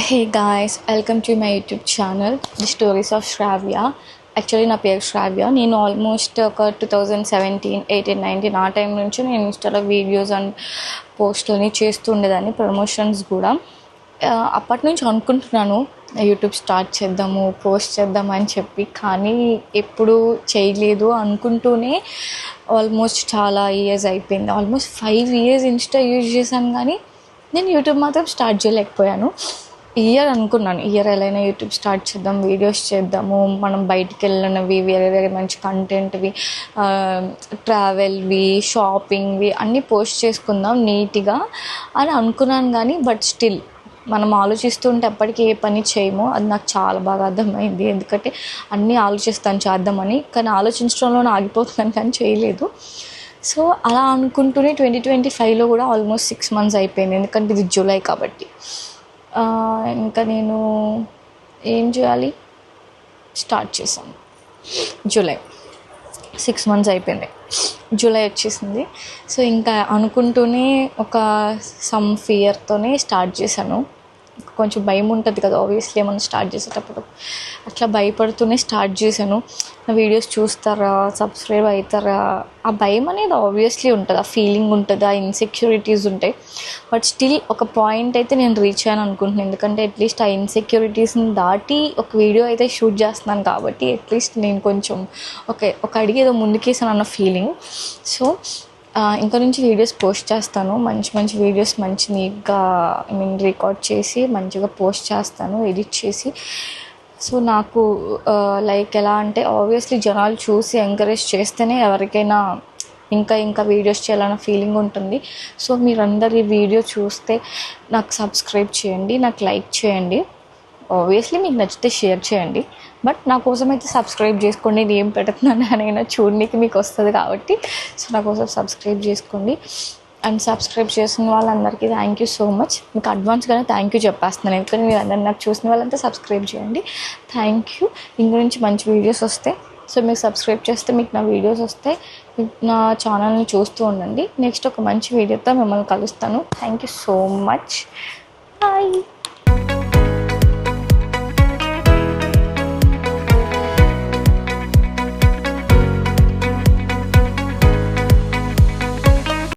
Hey guys, welcome to my YouTube channel, The Stories of Shravya. Actually నా పేరు శ్రావ్య. నేను almost ఒక 2017, 18, 19 ఆ టైం నుంచి నేను ఇన్స్టాలో వీడియోస్ అండ్ పోస్టులని చేస్తూ ఉండేదాన్ని, ప్రమోషన్స్ కూడా. అప్పటి నుంచి అనుకుంటున్నాను యూట్యూబ్ స్టార్ట్ చేద్దాము, పోస్ట్ చేద్దాము అని చెప్పి, కానీ ఎప్పుడు చేయలేదు. అనుకుంటూనే ఆల్మోస్ట్ చాలా ఇయర్స్ అయిపోయింది. ఆల్మోస్ట్ 5 years ఇన్స్టా యూజ్ చేశాను, కానీ నేను యూట్యూబ్ మాత్రం స్టార్ట్ చేయలేకపోయాను. ఇయర్ అనుకున్నాను, ఇయర్ ఎలా అయినా యూట్యూబ్ స్టార్ట్ చేద్దాం, వీడియోస్ చేద్దాము, మనం బయటికి వెళ్ళినవి, వేరే వేరే మంచి కంటెంట్వి, ట్రావెల్వి, షాపింగ్వి అన్నీ పోస్ట్ చేసుకుందాం నీట్గా అని అనుకున్నాను. కానీ బట్ స్టిల్ మనం ఆలోచిస్తుంటే ఎప్పటికీ ఏ పని చేయము. అది నాకు చాలా బాగా అర్థమైంది. ఎందుకంటే అన్నీ ఆలోచిస్తాను చేద్దామని, కానీ ఆలోచించడంలోనే ఆగిపోతున్నాను, కానీ చేయలేదు. సో అలా అనుకుంటూనే 2025లో కూడా ఆల్మోస్ట్ 6 months అయిపోయింది. ఎందుకంటే ఇది జూలై కాబట్టి. ఇంకా నేను ఏం చేయాలి, స్టార్ట్ చేశాను. జూలై 6 months అయిపోయింది, జూలై వచ్చేసింది. సో ఇంకా అనుకుంటూనే ఒక సమ్ ఫియర్తోనే స్టార్ట్ చేశాను. కొంచెం భయం ఉంటుంది కదా ఆబ్వియస్లీ ఏమన్నా స్టార్ట్ చేసేటప్పుడు, అట్లా భయపడుతూనే స్టార్ట్ చేశాను. నా వీడియోస్ చూస్తారా, సబ్స్క్రైబ్ అవుతారా, ఆ భయం అనేది ఆబ్వియస్లీ ఉంటుంది, ఆ ఫీలింగ్ ఉంటుంది, ఆ ఇన్సెక్యూరిటీస్ ఉంటాయి. బట్ స్టిల్ ఒక పాయింట్ అయితే నేను రీచ్ అయ్యాను అనుకుంటున్నాను. ఎందుకంటే అట్లీస్ట్ ఆ ఇన్సెక్యూరిటీస్ని దాటి ఒక వీడియో అయితే షూట్ చేస్తున్నాను కాబట్టి అట్లీస్ట్ నేను కొంచెం ఒక అడిగి ఏదో ముందుకేసాను అన్న ఫీలింగ్. సో ఇంకా నుంచి వీడియోస్ పోస్ట్ చేస్తాను, మంచి మంచి వీడియోస్, మంచి నీట్గా రికార్డ్ చేసి మంచిగా పోస్ట్ చేస్తాను, ఎడిట్ చేసి. సో నాకు లైక్ ఎలా అంటే ఆబ్వియస్లీ జనాలు చూసి ఎంకరేజ్ చేస్తేనే ఎవరికైనా ఇంకా వీడియోస్ చేయాలన్న ఫీలింగ్ ఉంటుంది. సో మీరందరు ఈ వీడియో చూస్తే నాకు సబ్స్క్రైబ్ చేయండి, నాకు లైక్ చేయండి, ఆబ్వియస్లీ మీకు నచ్చితే షేర్ చేయండి. బట్ నా కోసం అయితే సబ్స్క్రైబ్ చేసుకోండి. నేను ఏం పెడుతున్నాను అనైనా చూడడానికి మీకు వస్తుంది కాబట్టి. సో నా కోసం సబ్స్క్రైబ్ చేసుకోండి. అండ్ సబ్స్క్రైబ్ చేసిన వాళ్ళందరికీ థ్యాంక్ యూ సో మచ్. మీకు అడ్వాన్స్గానే థ్యాంక్ యూ చెప్పేస్తున్నాను, ఎందుకంటే మీరు అందరు నాకు చూసిన వాళ్ళంతా సబ్స్క్రైబ్ చేయండి. Thank you. ఇంక నుంచి మంచి వీడియోస్ వస్తాయి. సో మీరు సబ్స్క్రైబ్ చేస్తే మీకు నా వీడియోస్ వస్తాయి. నా ఛానల్ని చూస్తూ ఉండండి. నెక్స్ట్ ఒక మంచి వీడియోతో మిమ్మల్ని కలుస్తాను. Thank you so much. Bye.